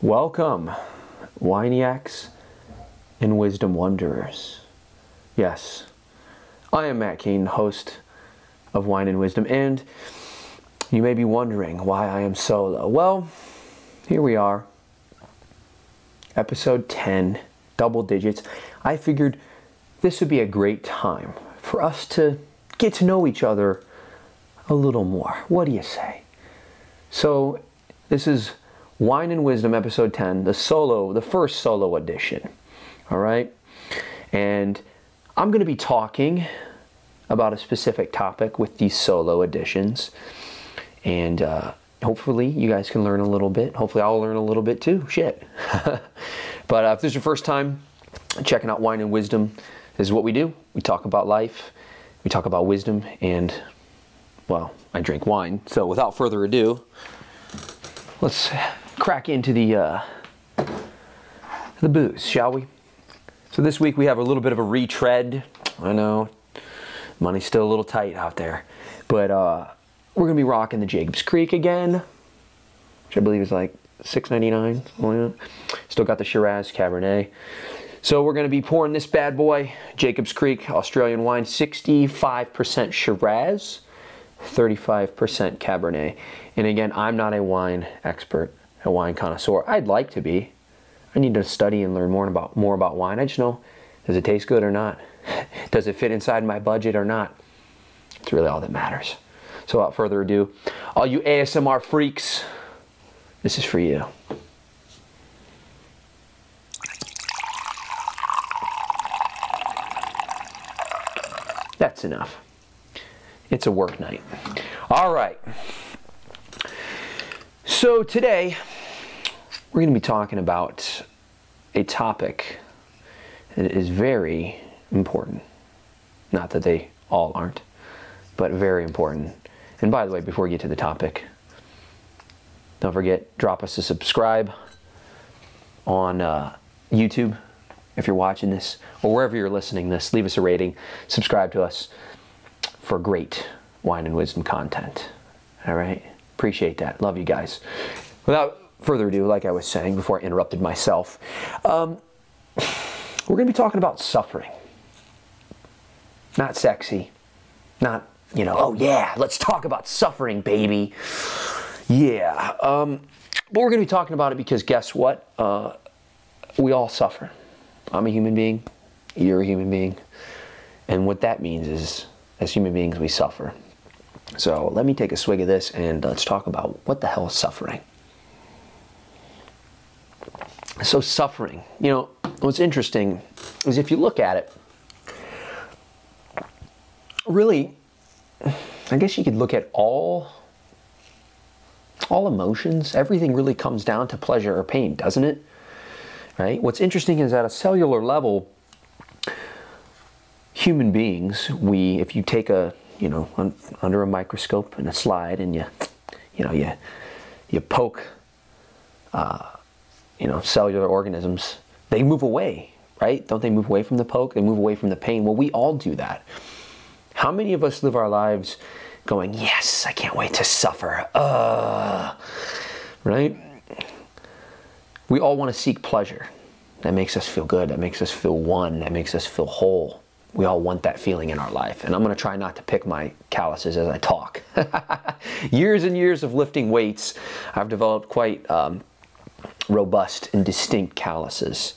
Welcome, Winiacs and Wisdom Wanderers. Yes, I am Matt Keane, host of Wine and Wisdom, and you may be wondering why I am solo. Well, here we are, episode 10, double digits. I figured this would be a great time for us to get to know each other a little more. What do you say? So, this is Wine and Wisdom, episode 10, the first solo edition. All right? And I'm going to be talking about a specific topic with these solo editions. And hopefully you guys can learn a little bit. Hopefully I'll learn a little bit too. Shit. But if this is your first time checking out Wine and Wisdom, this is what we do. We talk about life. We talk about wisdom. And, well, I drink wine. So without further ado, let's crack into the booze, shall we? So this week we have a little bit of a retread. I know, money's still a little tight out there. But we're going to be rocking the Jacob's Creek again, which I believe is like $6.99. Still got the Shiraz Cabernet. So we're going to be pouring this bad boy, Jacob's Creek Australian wine, 65% Shiraz, 35% Cabernet. And again, I'm not a wine expert, a wine connoisseur. I'd like to be. I need to study and learn more about wine. I just know, does it taste good or not? Does it fit inside my budget or not? It's really all that matters. So without further ado, all you ASMR freaks, this is for you. That's enough. It's a work night. All right. So today, we're going to be talking about a topic that is very important. Not that they all aren't, but very important. And by the way, before we get to the topic, don't forget, drop us a subscribe on YouTube if you're watching this, or wherever you're listening this. Leave us a rating, subscribe to us for great wine and wisdom content. All right? Appreciate that. Love you guys. Without further ado, like I was saying before I interrupted myself, we're going to be talking about suffering. Not sexy. Not, you know, oh yeah, let's talk about suffering, baby. Yeah. But we're going to be talking about it because guess what? We all suffer. I'm a human being. You're a human being. And what that means is, as human beings, we suffer. So let me take a swig of this and let's talk about what the hell is suffering. So suffering, you know, what's interesting is if you look at it, really, I guess you could look at all emotions. Everything really comes down to pleasure or pain, doesn't it? Right? What's interesting is at a cellular level, human beings, if you take a, you know, under a microscope and a slide and you poke, you know, cellular organisms, they move away, right? Don't they move away from the poke? They move away from the pain. Well, we all do that. How many of us live our lives going, yes, I can't wait to suffer, right? We all want to seek pleasure. That makes us feel good. That makes us feel one. That makes us feel whole. We all want that feeling in our life. And I'm going to try not to pick my calluses as I talk. Years and years of lifting weights, I've developed quite robust and distinct calluses.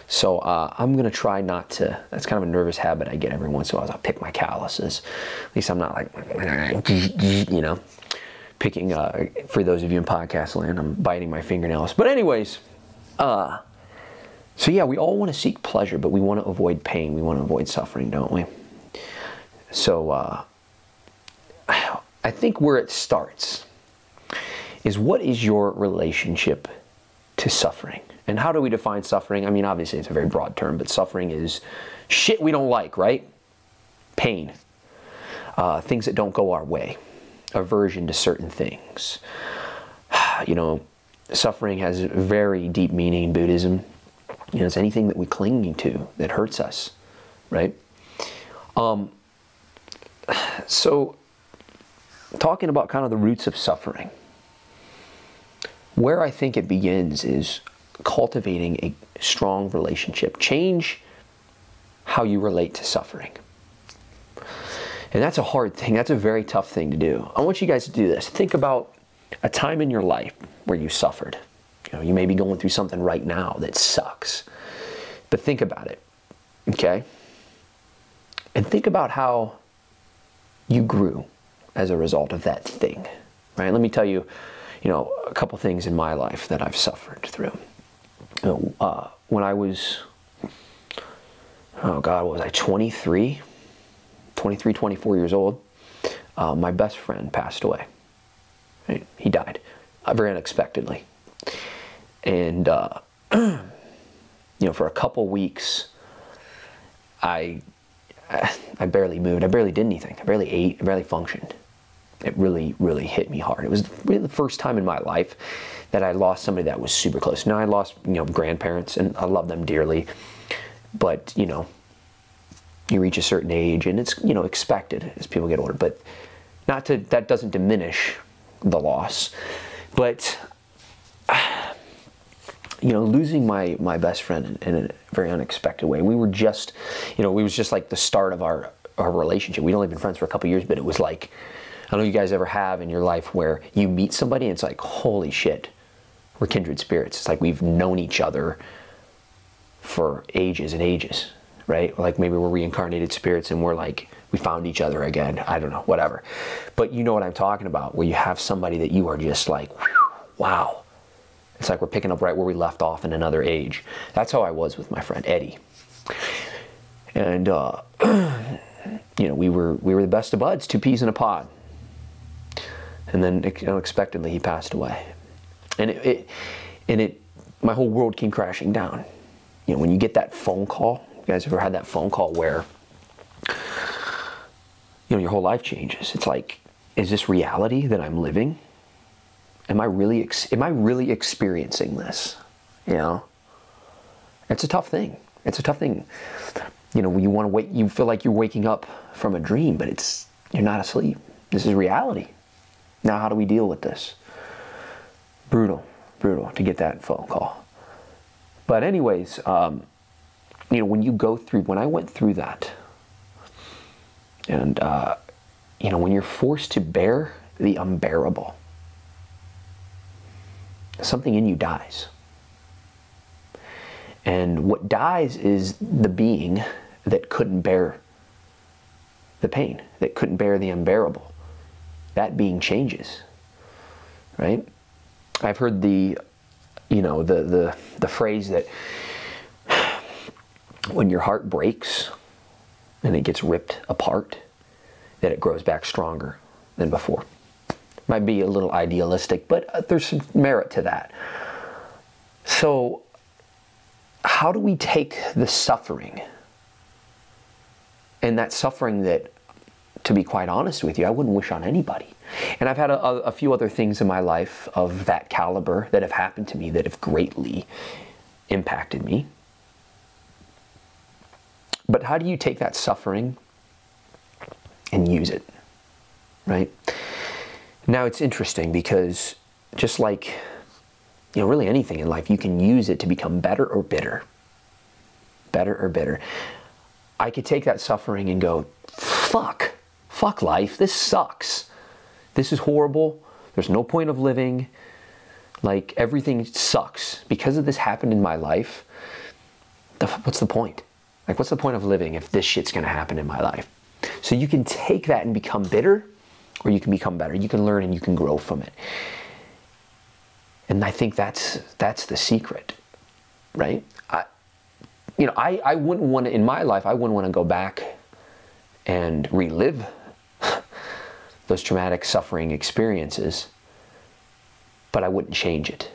So I'm going to try not to, that's kind of a nervous habit I get every once in a while, is I'll pick my calluses. At least I'm not like, you know, picking, for those of you in podcast land, I'm biting my fingernails. But anyways, so yeah, we all want to seek pleasure, but we want to avoid pain. We want to avoid suffering, don't we? So I think where it starts is, what is your relationship to suffering? And how do we define suffering? I mean, obviously it's a very broad term, but suffering is shit we don't like, right? Pain. Things that don't go our way. Aversion to certain things. You know, suffering has very deep meaning in Buddhism. You know, it's anything that we cling to that hurts us, right? So, talking about kind of the roots of suffering, where I think it begins is cultivating a strong relationship. Change how you relate to suffering. And that's a hard thing. That's a very tough thing to do. I want you guys to do this. Think about a time in your life where you suffered. You know, you may be going through something right now that sucks. But think about it, okay? And think about how you grew as a result of that thing, right? Let me tell you, a couple things in my life that I've suffered through. When I was, what was I, 24 years old, my best friend passed away. Right? He died very unexpectedly. And, for a couple weeks, I barely moved. I barely did anything. I barely ate. I barely functioned. It really, really hit me hard. It was really the first time in my life that I lost somebody that was super close. Now I lost, grandparents, and I love them dearly. But, you reach a certain age, and it's, expected as people get older. But that doesn't diminish the loss. But, losing my best friend in a very unexpected way. We were just, it was just like the start of our relationship. We'd only been friends for a couple of years, but it was like, I don't know if you guys ever have in your life where you meet somebody and it's like, holy shit, we're kindred spirits. It's like we've known each other for ages and ages, right? Like maybe we're reincarnated spirits and we're like, we found each other again. I don't know, whatever. But you know what I'm talking about, where you have somebody that you are just like, wow. It's like we're picking up right where we left off in another age. That's how I was with my friend Eddie. And, we were the best of buds, two peas in a pod. And then unexpectedly he passed away. And my whole world came crashing down. When you get that phone call, you guys ever had that phone call where, your whole life changes? It's like, is this reality that I'm living? Am I really experiencing this? It's a tough thing. It's a tough thing. When you want to wake, you feel like you're waking up from a dream, but you're not asleep. This is reality. Now, how do we deal with this? Brutal to get that phone call. But anyways, when I went through that, and when you're forced to bear the unbearable, something in you dies. And what dies is the being that couldn't bear the pain, that couldn't bear the unbearable. That being changes, right? I've heard the phrase that when your heart breaks and it gets ripped apart, that it grows back stronger than before. Might be a little idealistic, but there's some merit to that. So, how do we take the suffering, and that suffering that, to be quite honest with you, I wouldn't wish on anybody. And I've had a few other things in my life of that caliber that have happened to me that have greatly impacted me. But how do you take that suffering and use it, right? Now it's interesting because just like, really anything in life, you can use it to become better or bitter. Better or bitter. I could take that suffering and go, fuck life, this sucks. This is horrible. There's no point of living. Like, everything sucks. Because of this happened in my life, what's the point? Like, what's the point of living if this shit's gonna happen in my life? So you can take that and become bitter, or you can become better. You can learn and you can grow from it. And I think that's the secret, right? I wouldn't want to, in my life, I wouldn't want to go back and relive those traumatic suffering experiences, but I wouldn't change it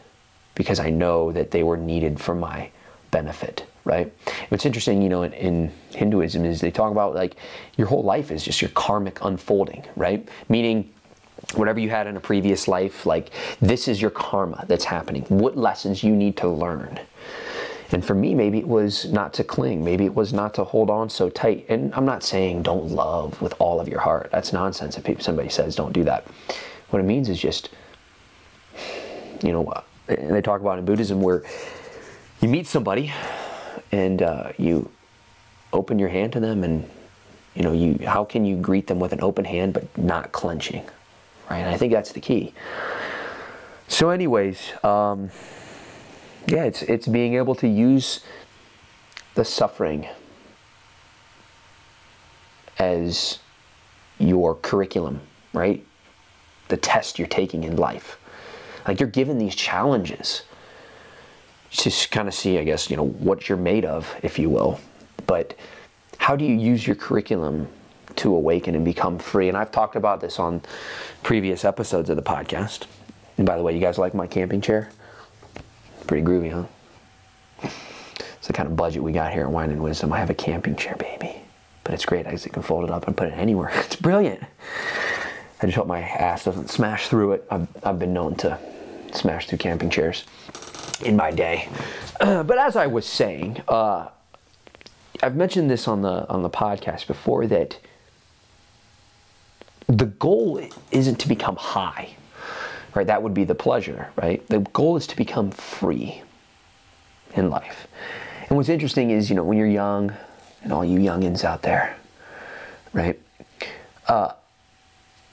because I know that they were needed for my benefit, right? What's interesting, in Hinduism is they talk about like your whole life is just your karmic unfolding, right? Meaning whatever you had in a previous life, like this is your karma that's happening. What lessons you need to learn. And for me, maybe it was not to cling. Maybe it was not to hold on so tight. And I'm not saying don't love with all of your heart. That's nonsense if somebody says don't do that. What it means is just, and they talk about in Buddhism where you meet somebody and you open your hand to them, and how can you greet them with an open hand but not clenching, right? And I think that's the key. So anyways, it's being able to use the suffering as your curriculum, right? The test you're taking in life. Like, you're given these challenges to kind of see, I guess, what you're made of, if you will. But how do you use your curriculum to awaken and become free? And I've talked about this on previous episodes of the podcast. And by the way, you guys like my camping chair? Pretty groovy, huh? It's the kind of budget we got here at Wine and Wisdom. I have a camping chair, baby. But it's great. I just can fold it up and put it anywhere. It's brilliant. I just hope my ass doesn't smash through it. I've been known to smash through camping chairs in my day. But as I was saying, I've mentioned this on the podcast before, that the goal isn't to become high, right? That would be the pleasure, right? The goal is to become free in life. And what's interesting is, when you're young, and all you youngins out there, right?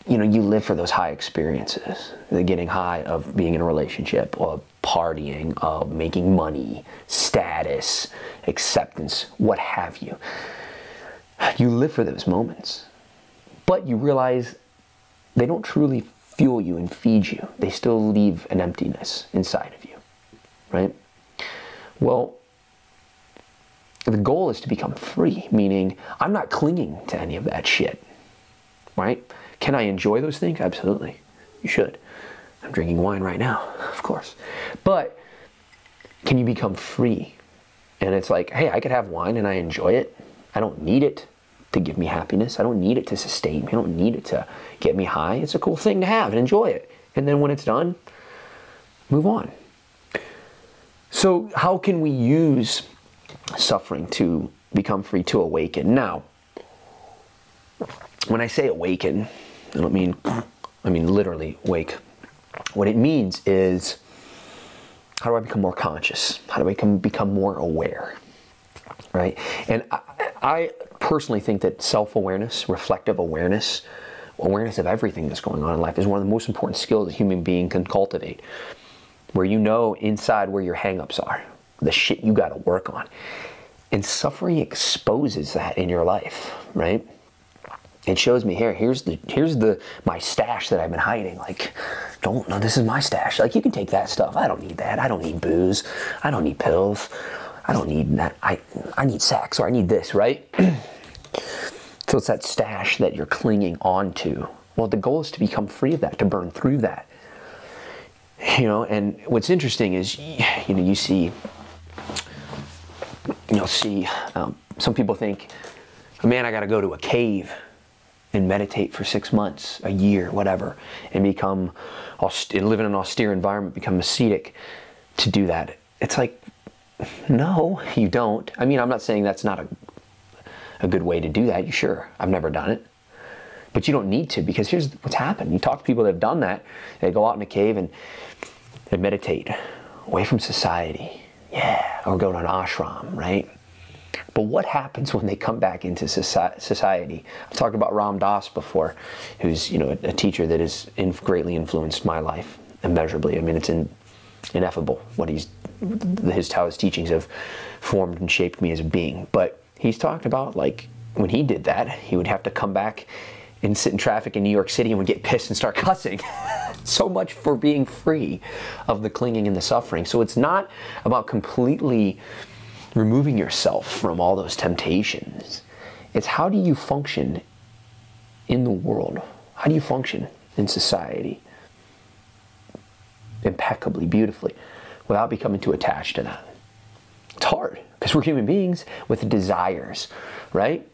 You live for those high experiences, the getting high of being in a relationship, of partying, of making money, status, acceptance, what have you. You live for those moments, but you realize they don't truly fuel you and feed you. They still leave an emptiness inside of you, right? Well, the goal is to become free, meaning I'm not clinging to any of that shit, right? Can I enjoy those things? Absolutely. You should. I'm drinking wine right now, of course. But can you become free? And it's like, hey, I could have wine and I enjoy it. I don't need it to give me happiness. I don't need it to sustain me. I don't need it to get me high. It's a cool thing to have and enjoy it. And then when it's done, move on. So how can we use suffering to become free, to awaken? Now, when I say awaken, I don't mean literally wake. What it means is, how do I become more conscious? How do I become more aware, right? And I personally think that self-awareness, reflective awareness, awareness of everything that's going on in life is one of the most important skills a human being can cultivate, where you know inside where your hang-ups are, the shit you got to work on. And suffering exposes that in your life, right? It shows me, here's my stash that I've been hiding. Like, no, this is my stash. Like, you can take that stuff. I don't need that. I don't need booze. I don't need pills. I don't need that. I need sex, or I need this, right? So it's that stash that you're clinging on to. Well, the goal is to become free of that, to burn through that. And what's interesting is, you'll see some people think, man, I got to go to a cave and meditate for 6 months, a year, whatever, and live in an austere environment, become ascetic to do that. It's like, no, you don't. I mean, I'm not saying that's not a good way to do that. Sure, I've never done it. But you don't need to, because here's what's happened. You talk to people that have done that. They go out in a cave and they meditate away from society. Yeah, or go to an ashram, right? But what happens when they come back into society? I've talked about Ram Dass before, who's a teacher that has greatly influenced my life immeasurably. I mean, it's ineffable how his teachings have formed and shaped me as a being. But he's talked about, like, when he did that, he would have to come back and sit in traffic in New York City and would get pissed and start cussing. So much for being free of the clinging and the suffering. So it's not about completely removing yourself from all those temptations. It's, how do you function in the world? How do you function in society impeccably, beautifully, without becoming too attached to that? It's hard, because we're human beings with desires, right?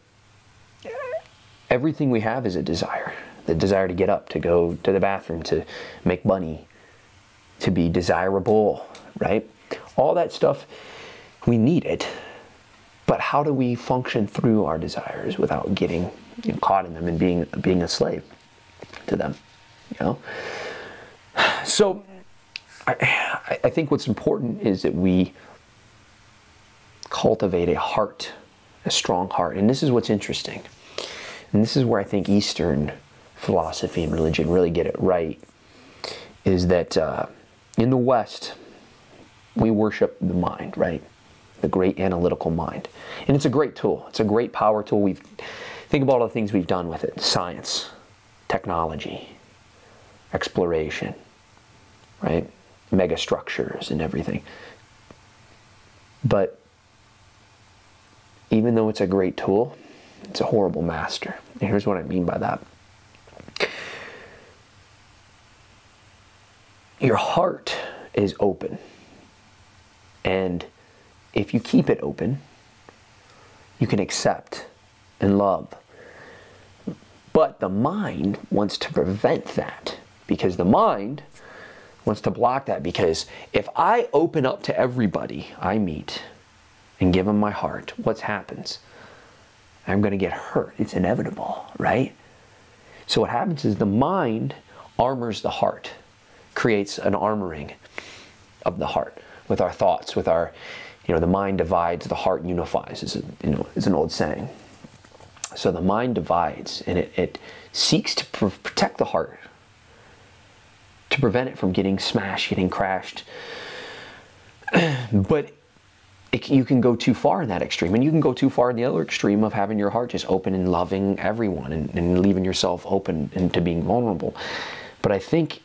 Everything we have is a desire. The desire to get up, to go to the bathroom, to make money, to be desirable, right? All that stuff, we need it. But how do we function through our desires without getting caught in them and being a slave to them? So I think what's important is that we cultivate a heart, a strong heart. And this is what's interesting. And this is where I think Eastern philosophy and religion really get it right, is that in the West, we worship the mind, right? The great analytical mind. And it's a great tool. It's a great power tool. Think about all the things we've done with it. Science, technology, exploration, right? Mega structures and everything. But even though it's a great tool, it's a horrible master. And here's what I mean by that. Your heart is open. And if you keep it open, you can accept and love. But the mind wants to prevent that, because the mind wants to block that. Because if I open up to everybody I meet and give them my heart, what happens? I'm going to get hurt. It's inevitable, right? So what happens is the mind armors the heart, creates an armoring of the heart with our thoughts, with our, the mind divides, the heart unifies, is an old saying. So the mind divides, and it seeks to protect the heart, to prevent it from getting smashed, getting crashed. But you can go too far in that extreme, and you can go too far in the other extreme of having your heart just open and loving everyone and leaving yourself open into being vulnerable. But I think,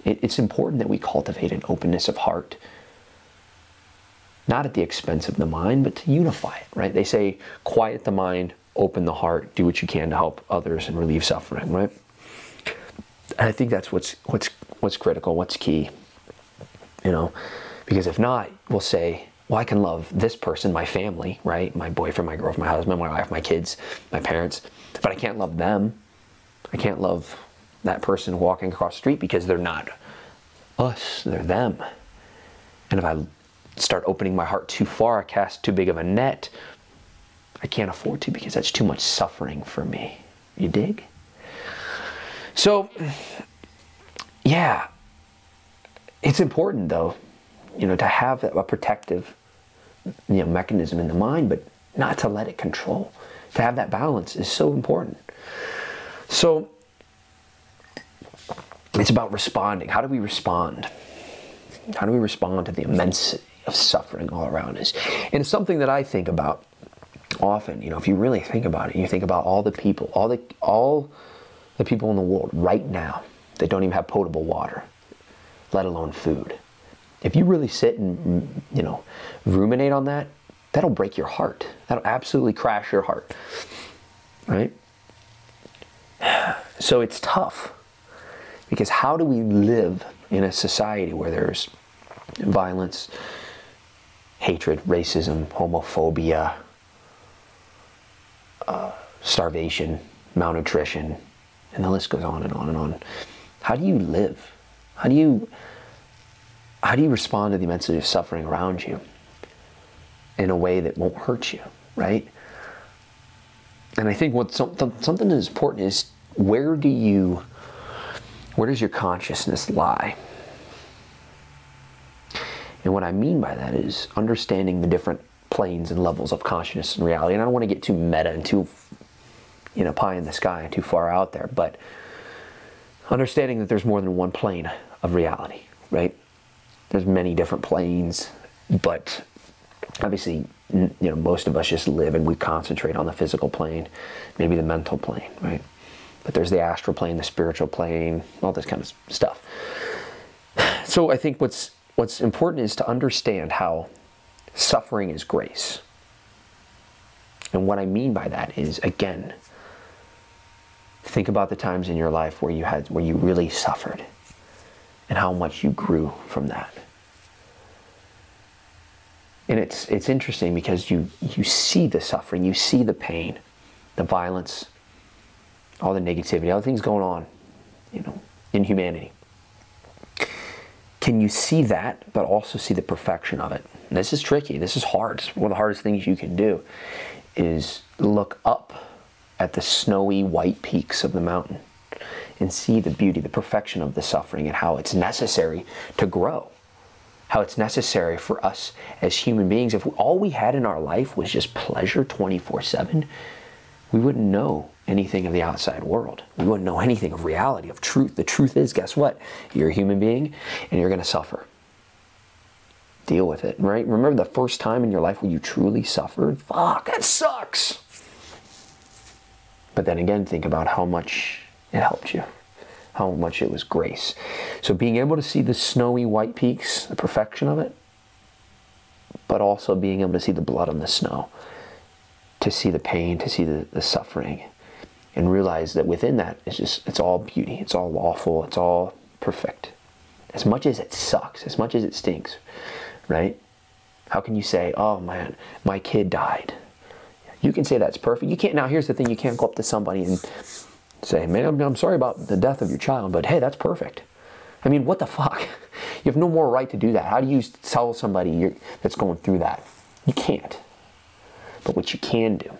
it's important that we cultivate an openness of heart, not at the expense of the mind, but to unify it, right? They say, quiet the mind, open the heart, do what you can to help others and relieve suffering, right? And I think that's what's critical, what's key, because if not, we'll say, well, I can love this person, my family, right? My boyfriend, my girlfriend, my husband, my wife, my kids, my parents, but I can't love them. I can't love that person walking across the street because they're not us, they're them. And if I start opening my heart too far, I cast too big of a net, I can't afford to, because that's too much suffering for me. You dig? So, yeah, it's important though, to have a protective, mechanism in the mind, but not to let it control. To have that balance is so important. So, it's about responding. How do we respond? How do we respond to the immensity of suffering all around us? And it's something that I think about often. If you really think about it, you think about all the people, all the people in the world right now that don't even have potable water, let alone food. If you really sit and, ruminate on that, that'll break your heart. That'll absolutely crash your heart, right? So it's tough, because how do we live in a society where there's violence, hatred, racism, homophobia, starvation, malnutrition, and the list goes on and on and on. How do you live? How do you respond to the immensity of suffering around you in a way that won't hurt you, right? And I think something that's important is, where does your consciousness lie? And what I mean by that is understanding the different planes and levels of consciousness and reality. And I don't want to get too meta and too, pie in the sky and too far out there, but understanding that there's more than one plane of reality, right? There's many different planes, but obviously, most of us just live and we concentrate on the physical plane, maybe the mental plane, right? But there's the astral plane, the spiritual plane, all this kind of stuff. So I think what's important is to understand how suffering is grace. And what I mean by that is, again, think about the times in your life where you really suffered and how much you grew from that. And it's interesting because you see the suffering, you see the pain, the violence, all the negativity, all the things going on, in humanity. Can you see that, but also see the perfection of it? And this is tricky. This is hard. It's one of the hardest things you can do, is look up at the snowy white peaks of the mountain and see the beauty, the perfection of the suffering, and how it's necessary to grow. how it's necessary for us as human beings. If all we had in our life was just pleasure 24/7, we wouldn't know anything of the outside world. We wouldn't know anything of reality, of truth. The truth is, guess what? You're a human being and you're going to suffer. Deal with it, right? Remember the first time in your life when you truly suffered? Fuck, that sucks. But then again, think about how much it helped you, how much it was grace. So being able to see the snowy white peaks, the perfection of it, but also being able to see the blood on the snow, to see the pain, to see the suffering, and realize that within that, it's all beauty, it's all lawful, it's all perfect. As much as it sucks, as much as it stinks, right? How can you say, oh man, my kid died? You can say that's perfect. You can't. Now here's the thing, you can't go up to somebody and say, man, I'm sorry about the death of your child, but hey, that's perfect. I mean, what the fuck? You have no more right to do that. How do you tell somebody that's going through that? You can't. But what you can do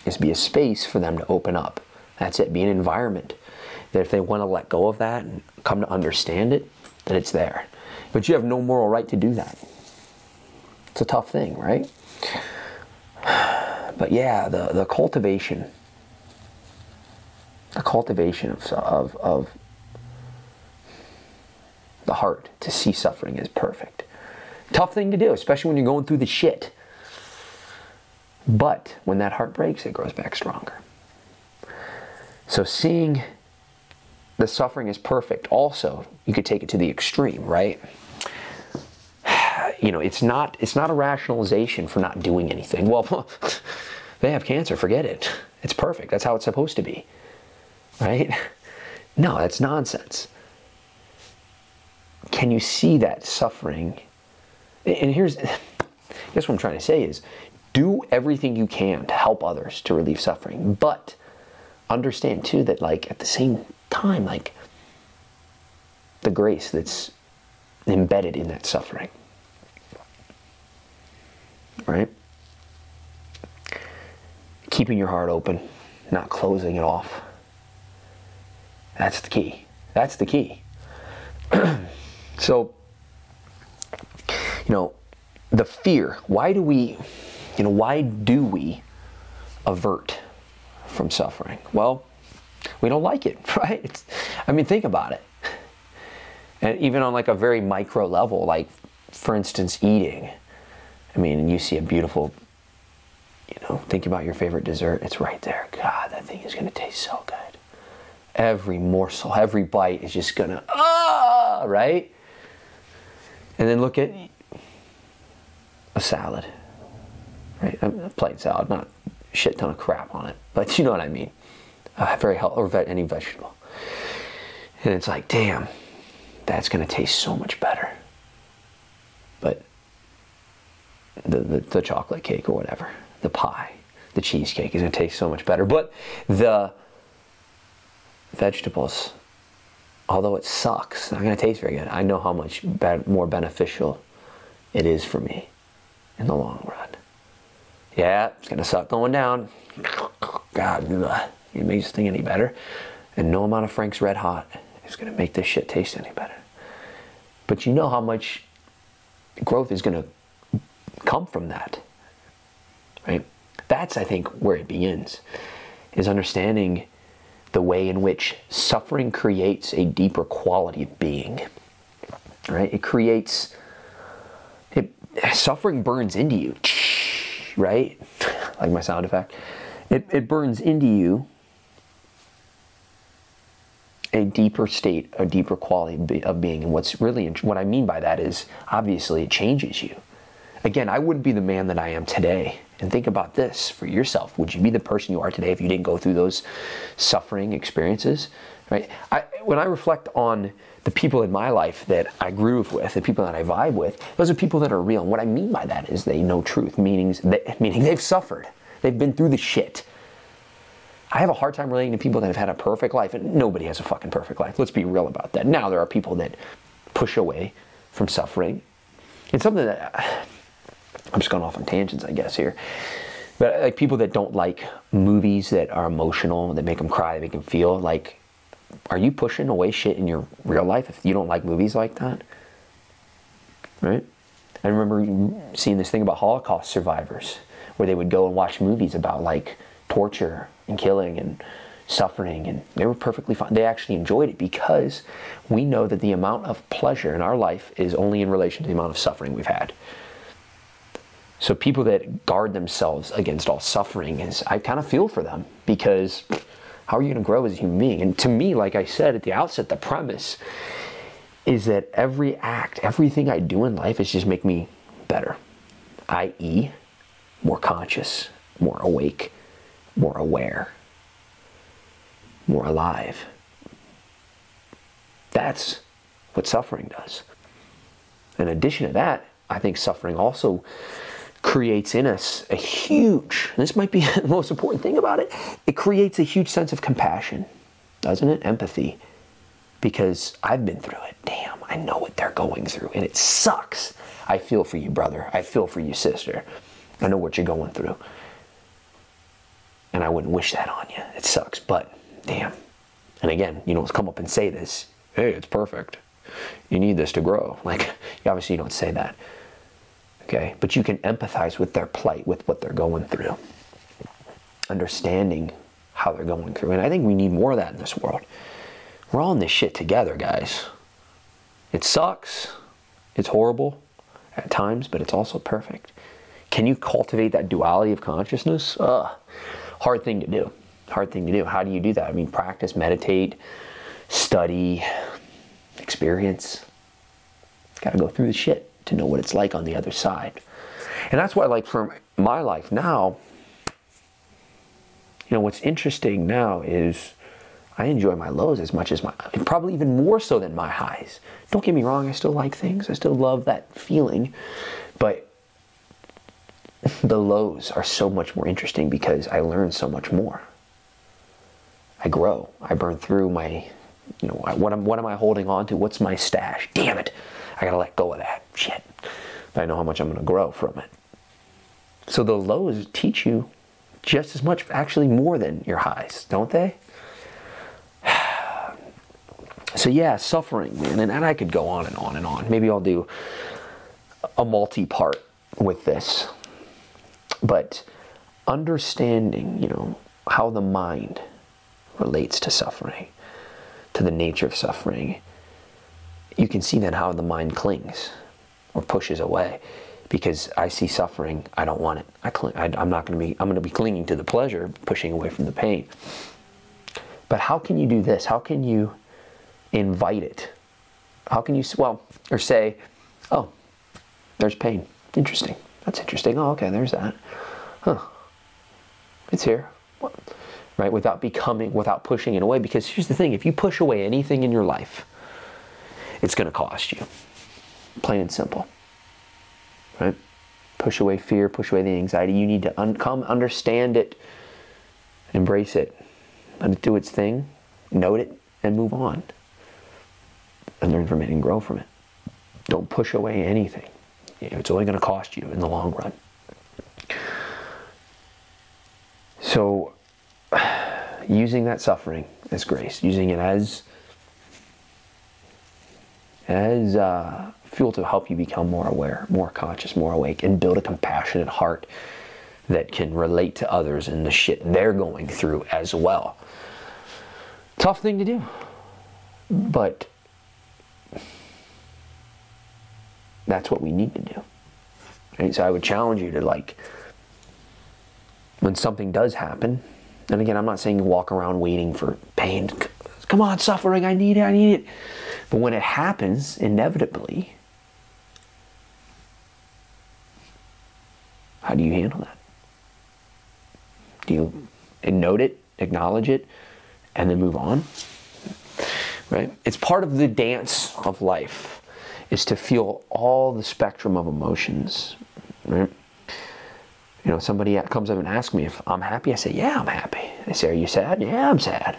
is be a space for them to open up. That's it. Be an environment that if they want to let go of that and come to understand it, that it's there. But you have no moral right to do that. It's a tough thing, right? But yeah, the cultivation of the heart to see suffering is perfect. Tough thing to do, especially when you're going through the shit. But when that heart breaks, it grows back stronger. So seeing the suffering is perfect. Also, you could take it to the extreme, right? You know, it's not a rationalization for not doing anything. Well, they have cancer, forget it. It's perfect. That's how it's supposed to be. Right? No, that's nonsense. Can you see that suffering? And guess what I'm trying to say is, do everything you can to help others to relieve suffering, but understand too that, like, at the same time, like, the grace that's embedded in that suffering, right? Keeping your heart open, not closing it off. That's the key. That's the key. So, you know, the fear, why do we avert from suffering? Well, we don't like it, right? I mean, think about it. And even on like a very micro level, like, for instance, eating. I mean, you see a beautiful, think about your favorite dessert. It's right there. God, that thing is going to taste so good. Every morsel, every bite is just going to, right? And then look at a salad, right? A plain salad, not a shit ton of crap on it, but you know what I mean. Very healthy, or any vegetable. And it's like, damn, that's going to taste so much better. But the chocolate cake or whatever, the pie, the cheesecake is going to taste so much better. But the vegetables, although it sucks, not going to taste very good. I know how much more beneficial it is for me in the long run. Yeah, it's going to suck going down. God, it makes this thing any better. And no amount of Frank's Red Hot is going to make this shit taste any better. But you know how much growth is going to come from that, right? That's, I think, where it begins, is understanding the way in which suffering creates a deeper quality of being, right? Suffering burns into you, right? Like my sound effect. It burns into you a deeper state, a deeper quality of being. And what I mean by that is, obviously, it changes you. Again, I wouldn't be the man that I am today. And think about this for yourself. Would you be the person you are today if you didn't go through those suffering experiences? Right? When I reflect on the people in my life that I groove with, the people that I vibe with, those are people that are real. And what I mean by that is they know truth, meaning they've suffered. They've been through the shit. I have a hard time relating to people that have had a perfect life, and nobody has a fucking perfect life. Let's be real about that. Now, there are people that push away from suffering. It's something that, I'm just going off on tangents, I guess, here. But like people that don't like movies that are emotional, that make them cry, that make them feel, like, are you pushing away shit in your real life if you don't like movies like that? right? I remember seeing this thing about Holocaust survivors, where they would go and watch movies about like torture and killing and suffering, and they were perfectly fine. They actually enjoyed it because we know that the amount of pleasure in our life is only in relation to the amount of suffering we've had. So people that guard themselves against all suffering, I kind of feel for them, because how are you going to grow as a human being? And to me, like I said at the outset, the premise is that every act, everything I do in life is just make me better, i.e., more conscious, more awake, more aware, more alive. That's what suffering does. In addition to that, I think suffering also creates in us a huge, this might be the most important thing about it, it creates a huge sense of compassion, doesn't it? Empathy. Because I've been through it. Damn, I know what they're going through, and it sucks. I feel for you, brother. I feel for you, sister. I know what you're going through. And I wouldn't wish that on you. It sucks, but damn. And again, you don't come up and say this, hey, it's perfect. You need this to grow. Like, obviously you don't say that. Okay, but you can empathize with their plight, with what they're going through. Understanding how they're going through. And I think we need more of that in this world. We're all in this shit together, guys. It sucks. It's horrible at times, but it's also perfect. Can you cultivate that duality of consciousness? Hard thing to do. Hard thing to do. How do you do that? I mean, practice, meditate, study, experience. Got to go through the shit to know what it's like on the other side. And that's why, like, for my life now, you know, what's interesting now is I enjoy my lows as much as probably even more so than my highs. Don't get me wrong, I still like things. I still love that feeling. But the lows are so much more interesting because I learn so much more. I grow. I burn through my, you know, what am I holding on to? What's my stash? Damn it. I gotta let go of that. Shit. But I know how much I'm gonna grow from it. So the lows teach you just as much, actually more than your highs, don't they? So yeah, suffering, man, and I could go on and on and on. Maybe I'll do a multi-part with this. But understanding, you know, how the mind relates to suffering, to the nature of suffering, you can see then how the mind clings or pushes away. Because I see suffering, I don't want it. I'm going to be clinging to the pleasure, pushing away from the pain. But how can you do this? How can you invite it? How can you, well, or say, oh, there's pain. Interesting. That's interesting. Oh, okay, there's that. Huh. It's here. What? Right? Without pushing it away. Because here's the thing, if you push away anything in your life, it's going to cost you. Plain and simple. Right? Push away fear, push away the anxiety. You need to come understand it, embrace it, let it do its thing, note it, and move on. And learn from it and grow from it. Don't push away anything. It's only going to cost you in the long run. So, using that suffering as grace, using it as fuel to help you become more aware, more conscious, more awake, and build a compassionate heart that can relate to others and the shit they're going through as well. Tough thing to do, but that's what we need to do. Right? So I would challenge you to, like, when something does happen, and again, I'm not saying you walk around waiting for pain. Come on, suffering, I need it. But when it happens, inevitably, how do you handle that? Do you note it, acknowledge it, and then move on? Right? It's part of the dance of life, is to feel all the spectrum of emotions. Right? You know, somebody comes up and asks me if I'm happy. I say, yeah, I'm happy. They say, are you sad? Yeah, I'm sad.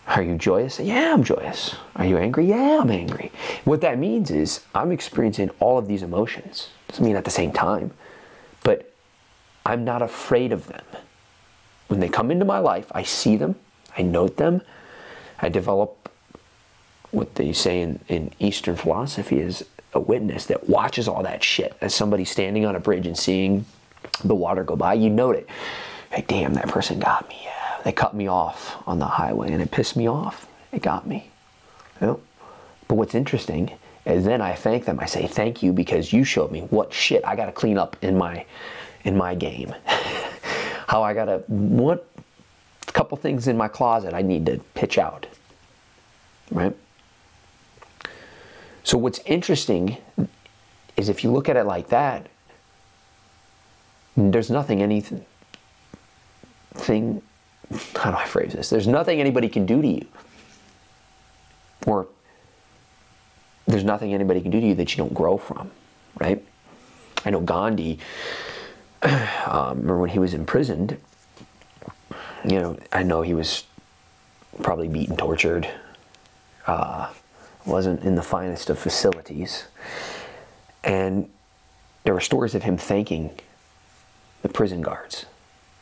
Are you joyous? Yeah, I'm joyous. Are you angry? Yeah, I'm angry. What that means is I'm experiencing all of these emotions. Doesn't mean at the same time, but I'm not afraid of them. When they come into my life, I see them, I note them, I develop what they say in Eastern philosophy is a witness that watches all that shit as somebody standing on a bridge and seeing the water go by, you note it. Hey, damn, that person got me. Yeah, they cut me off on the highway and it pissed me off. It got me. You know? But what's interesting is then I thank them. I say, thank you because you showed me what shit I got to clean up in my game. How I got to, what couple things in my closet I need to pitch out. Right? So what's interesting is if you look at it like that, there's nothing how do I phrase this? There's nothing anybody can do to you. Or there's nothing anybody can do to you that you don't grow from, right? I know Gandhi, remember when he was imprisoned, you know, I know he was probably beaten, tortured, wasn't in the finest of facilities. And there were stories of him thanking the prison guards,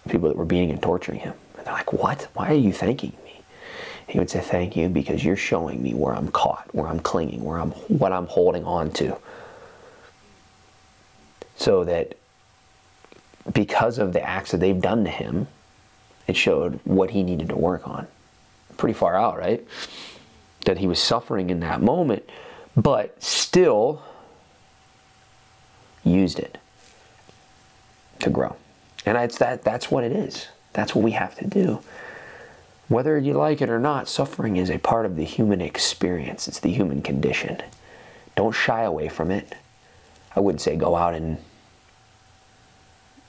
people that were beating and torturing him. And they're like, what? Why are you thanking me? He would say, thank you because you're showing me where I'm caught, where I'm clinging, what I'm holding on to. So that because of the acts that they've done to him, it showed what he needed to work on. Pretty far out, right? That he was suffering in that moment, but still used it to grow. And that's what it is. That's what we have to do. Whether you like it or not, suffering is a part of the human experience. It's the human condition. Don't shy away from it. I wouldn't say go out and,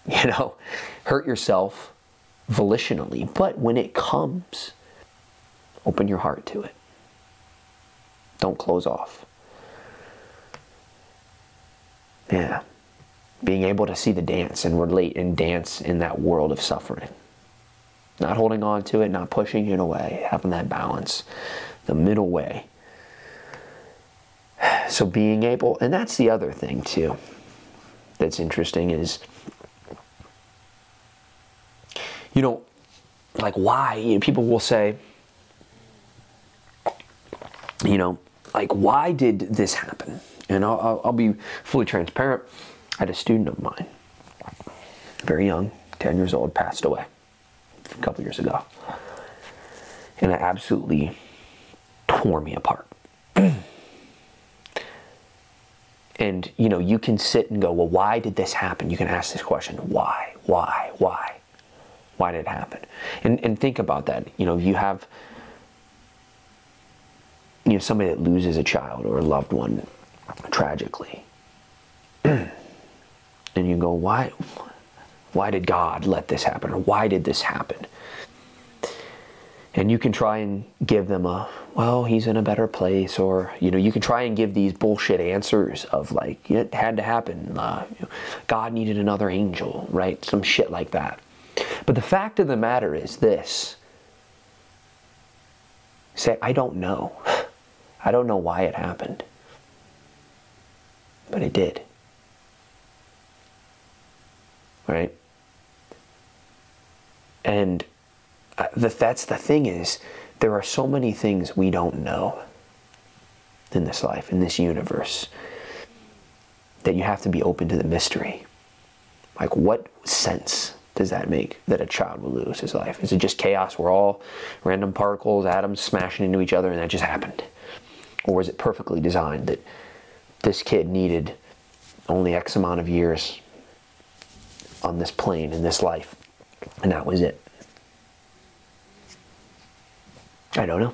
you know, hurt yourself volitionally. But when it comes, open your heart to it. Don't close off. Yeah. Being able to see the dance and relate and dance in that world of suffering. Not holding on to it, not pushing it away, having that balance, the middle way. So being able, and that's the other thing too that's interesting is, you know, like why, you know, people will say, you know, like why did this happen? And I'll be fully transparent. I had a student of mine, very young, 10 years old, passed away a couple years ago. And it absolutely tore me apart. And, you know, you can sit and go, well, why did this happen? You can ask this question, why? Why did it happen? And think about that. You know, you have, you know, somebody that loses a child or a loved one tragically. And you go, why did God let this happen? Or why did this happen? And you can try and give them a, well, he's in a better place. Or, you know, you can try and give these bullshit answers of like, it had to happen. God needed another angel, right? Some shit like that. But the fact of the matter is this. Say, I don't know. I don't know why it happened. But it did. Right? And that's the thing is, there are so many things we don't know in this life, in this universe, that you have to be open to the mystery. Like, what sense does that make that a child will lose his life? Is it just chaos? We're all random particles, atoms smashing into each other and that just happened? Or was it perfectly designed that this kid needed only X amount of years on this plane, in this life, and that was it? I don't know.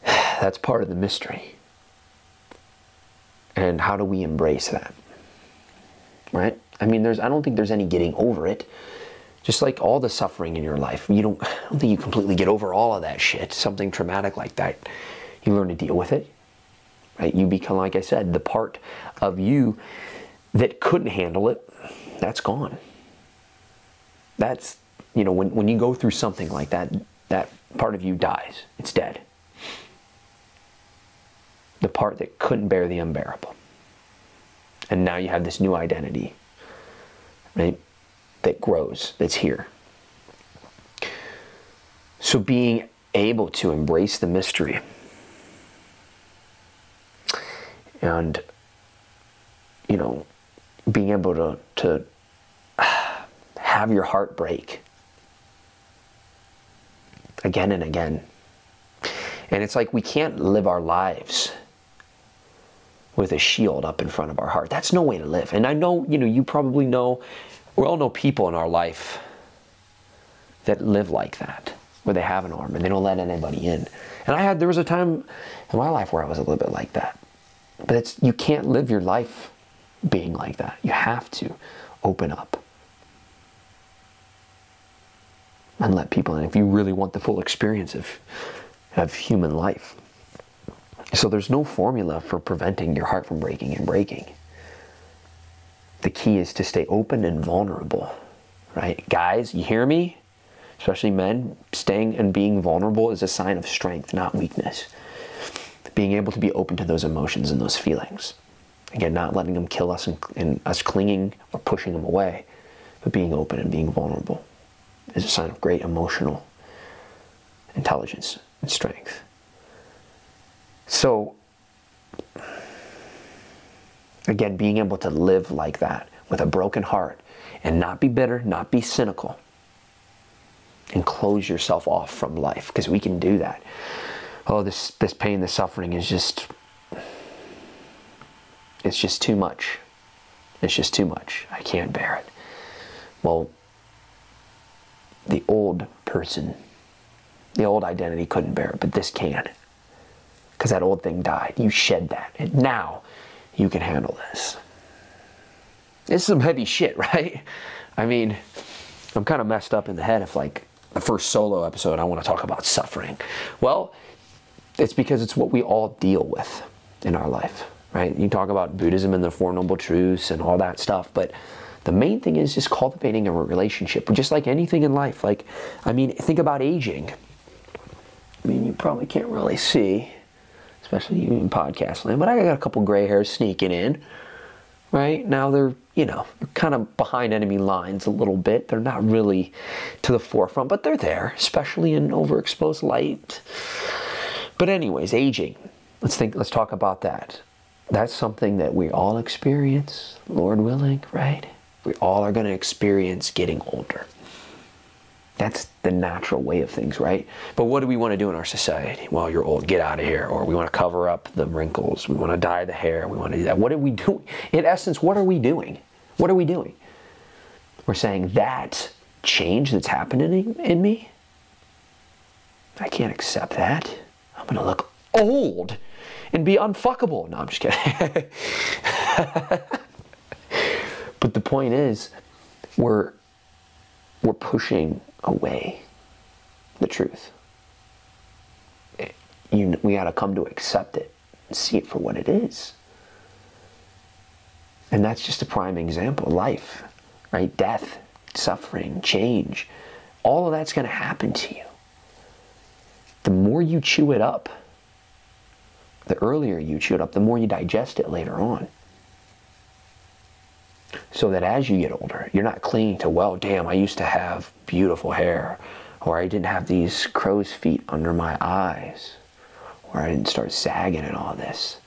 That's part of the mystery. And how do we embrace that? Right? I mean, I don't think there's any getting over it. Just like all the suffering in your life, I don't think you completely get over all of that shit. Something traumatic like that, you learn to deal with it. Right? You become, like I said, the part of you that couldn't handle it, that's gone. That's, you know, when you go through something like that, that part of you dies. It's dead. The part that couldn't bear the unbearable. And now you have this new identity, right? That grows, that's here. So being able to embrace the mystery And, you know, being able to have your heart break again and again. And it's like we can't live our lives with a shield up in front of our heart. That's no way to live. And I know, you know, you probably know, we all know people in our life that live like that, where they have an arm and they don't let anybody in. And there was a time in my life where I was a little bit like that. But you can't live your life being like that. You have to open up and let people in if you really want the full experience of human life. So there's no formula for preventing your heart from breaking and breaking. The key is to stay open and vulnerable, right? Guys, you hear me? Especially men, staying and being vulnerable is a sign of strength, not weakness. Being able to be open to those emotions and those feelings. Again, not letting them kill us and us clinging or pushing them away, but being open and being vulnerable is a sign of great emotional intelligence and strength. So, again, being able to live like that with a broken heart and not be bitter, not be cynical, and close yourself off from life, because we can do that. Oh, this pain, this suffering is just, it's just too much. It's just too much. I can't bear it. Well, the old person, the old identity couldn't bear it, but this can. Because that old thing died. You shed that. And now you can handle this. It's some heavy shit, right? I mean, I'm kind of messed up in the head if, like, the first solo episode I want to talk about suffering. Well, it's because it's what we all deal with in our life, right? You talk about Buddhism and the Four Noble Truths and all that stuff, but the main thing is just cultivating a relationship, just like anything in life. Like, I mean, think about aging. I mean, you probably can't really see, especially you in podcast land, but I got a couple gray hairs sneaking in, right? Now they're, you know, kind of behind enemy lines a little bit. They're not really to the forefront, but they're there, especially in overexposed light. But anyways, aging. Let's talk about that. That's something that we all experience, Lord willing, right? We all are going to experience getting older. That's the natural way of things, right? But what do we want to do in our society? Well, you're old, get out of here. Or we want to cover up the wrinkles. We want to dye the hair. We want to do that. What are we doing? In essence, what are we doing? What are we doing? We're saying that change that's happening in me, I can't accept that. I'm going to look old and be unfuckable. No, I'm just kidding. But the point is, we're pushing away the truth. We got to come to accept it and see it for what it is. And that's just a prime example. Life, right? Death, suffering, change. All of that's going to happen to you. The more you chew it up, the earlier you chew it up, the more you digest it later on. So that as you get older, you're not clinging to, well, damn, I used to have beautiful hair, or I didn't have these crow's feet under my eyes, or I didn't start sagging and all this.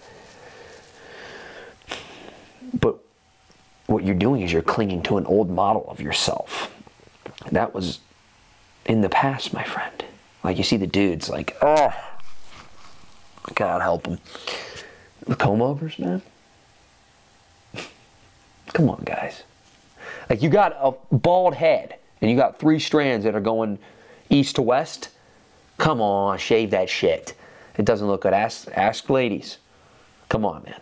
But what you're doing is you're clinging to an old model of yourself. That was in the past, my friend. Like, you see the dudes like, oh, God help them. The comb-overs, man. Come on, guys. Like, you got a bald head, and you got 3 strands that are going east to west. Come on, shave that shit. It doesn't look good. Ask ladies. Come on, man.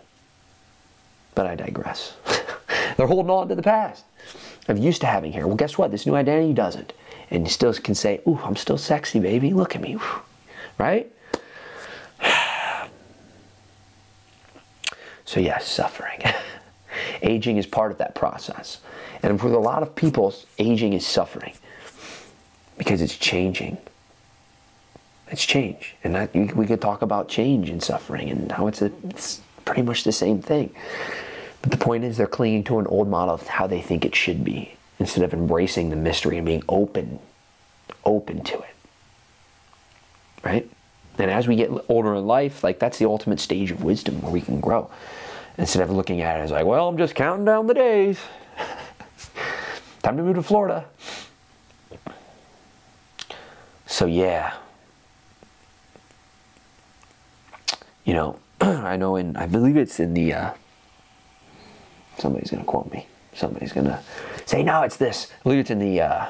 But I digress. They're holding on to the past. I'm used to having hair. Well, guess what? This new identity doesn't. And you still can say, ooh, I'm still sexy, baby. Look at me. Right? So yes, suffering. Aging is part of that process. And for a lot of people, aging is suffering. Because it's changing. It's change. And we could talk about change and suffering and how it's pretty much the same thing. But the point is, they're clinging to an old model of how they think it should be, instead of embracing the mystery and being open to it. Right? And as we get older in life, like, that's the ultimate stage of wisdom where we can grow. instead of looking at it as like, well, I'm just counting down the days. Time to move to Florida. So yeah, you know, I know I believe it's in the, somebody's going to quote me. Somebody's going to say, no, it's this. I believe it's in the, I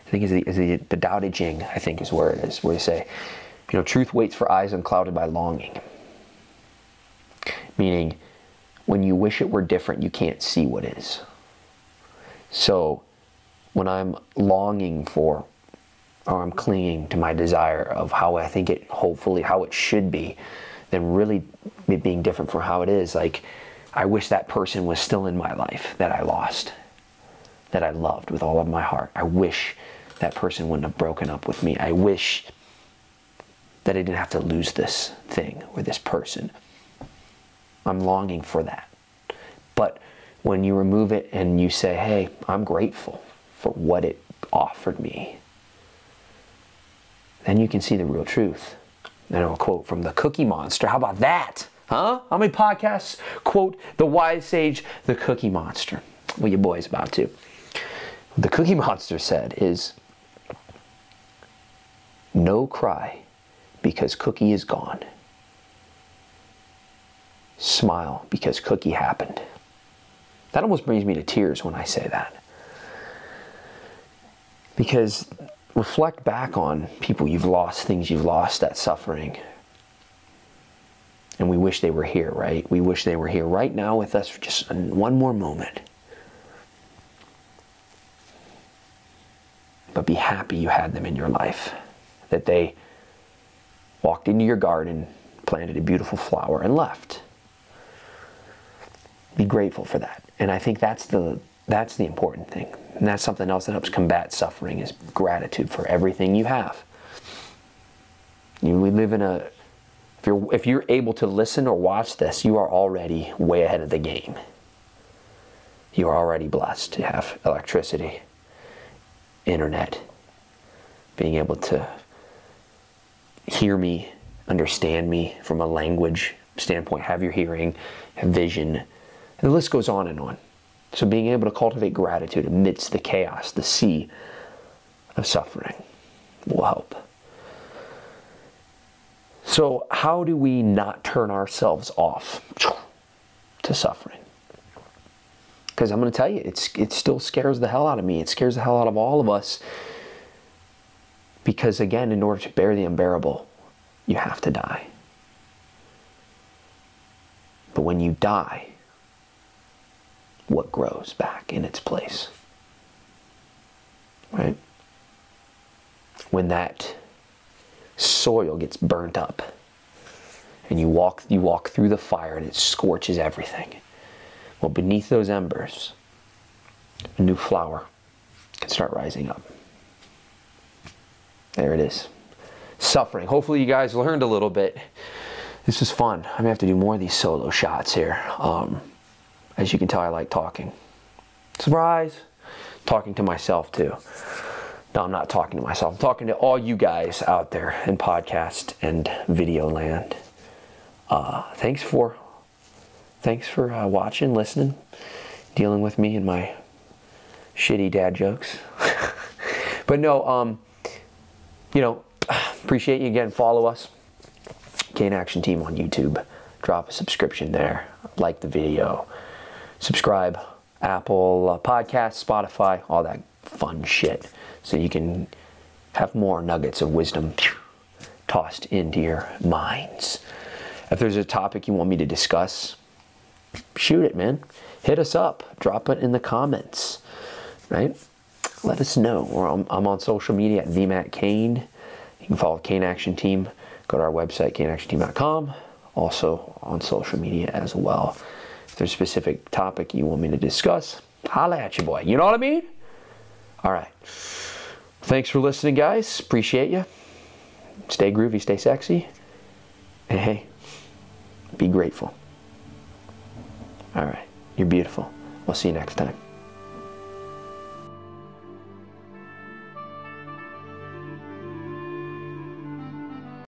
think it's the Tao Te Ching, I think is where it is, where they say, you know, truth waits for eyes unclouded by longing. Meaning, when you wish it were different, you can't see what is. So, when I'm longing for, or I'm clinging to my desire of how I think it, hopefully how it should be, then really it being different from how it is, like, I wish that person was still in my life that I lost, that I loved with all of my heart. I wish that person wouldn't have broken up with me. I wish that I didn't have to lose this thing or this person. I'm longing for that. But when you remove it and you say, hey, I'm grateful for what it offered me, then you can see the real truth. And I'll quote from the Cookie Monster. How about that? Huh? How many podcasts quote the wise sage, the Cookie Monster? Well, your boy's about to. What the Cookie Monster said is, no cry because Cookie is gone. Smile because Cookie happened. That almost brings me to tears when I say that. Because reflect back on people you've lost, things you've lost, that suffering. And we wish they were here, right? We wish they were here right now with us for just one more moment. But be happy you had them in your life. That they walked into your garden, planted a beautiful flower, and left. Be grateful for that. And I think that's the important thing. And that's something else that helps combat suffering, is gratitude for everything you have. We live in a, if you're able to listen or watch this, you are already way ahead of the game. You are already blessed to have electricity, internet, being able to hear me, understand me from a language standpoint, have your hearing, have vision, and the list goes on and on. So being able to cultivate gratitude amidst the chaos, the sea of suffering will help. So how do we not turn ourselves off to suffering? Because I'm going to tell you, it still scares the hell out of me. It scares the hell out of all of us. Because again, in order to bear the unbearable, you have to die. But when you die, what grows back in its place? Right? When that soil gets burnt up and you walk through the fire and it scorches everything. Well, beneath those embers, a new flower can start rising up. There it is. Suffering. Hopefully you guys learned a little bit. This was fun. I'm going to have to do more of these solo shots here. As you can tell, I like talking. Surprise! Talking to myself too. No, I'm not talking to myself. I'm talking to all you guys out there in podcast and video land. Thanks for watching, listening, dealing with me and my shitty dad jokes. But no, appreciate you again. Follow us, Cane Action Team on YouTube. Drop a subscription there. Like the video. Subscribe. Apple Podcasts, Spotify, all that fun shit. So you can have more nuggets of wisdom tossed into your minds. If there's a topic you want me to discuss, shoot it, man. Hit us up. Drop it in the comments. Right? Let us know. I'm on social media at VMattCane. You can follow Cane Action Team. Go to our website, caneactionteam.com. Also on social media as well. If there's a specific topic you want me to discuss, holla at you, boy. You know what I mean? All right. Thanks for listening, guys. Appreciate you. Stay groovy, stay sexy. And hey, be grateful. All right. You're beautiful. We'll see you next time.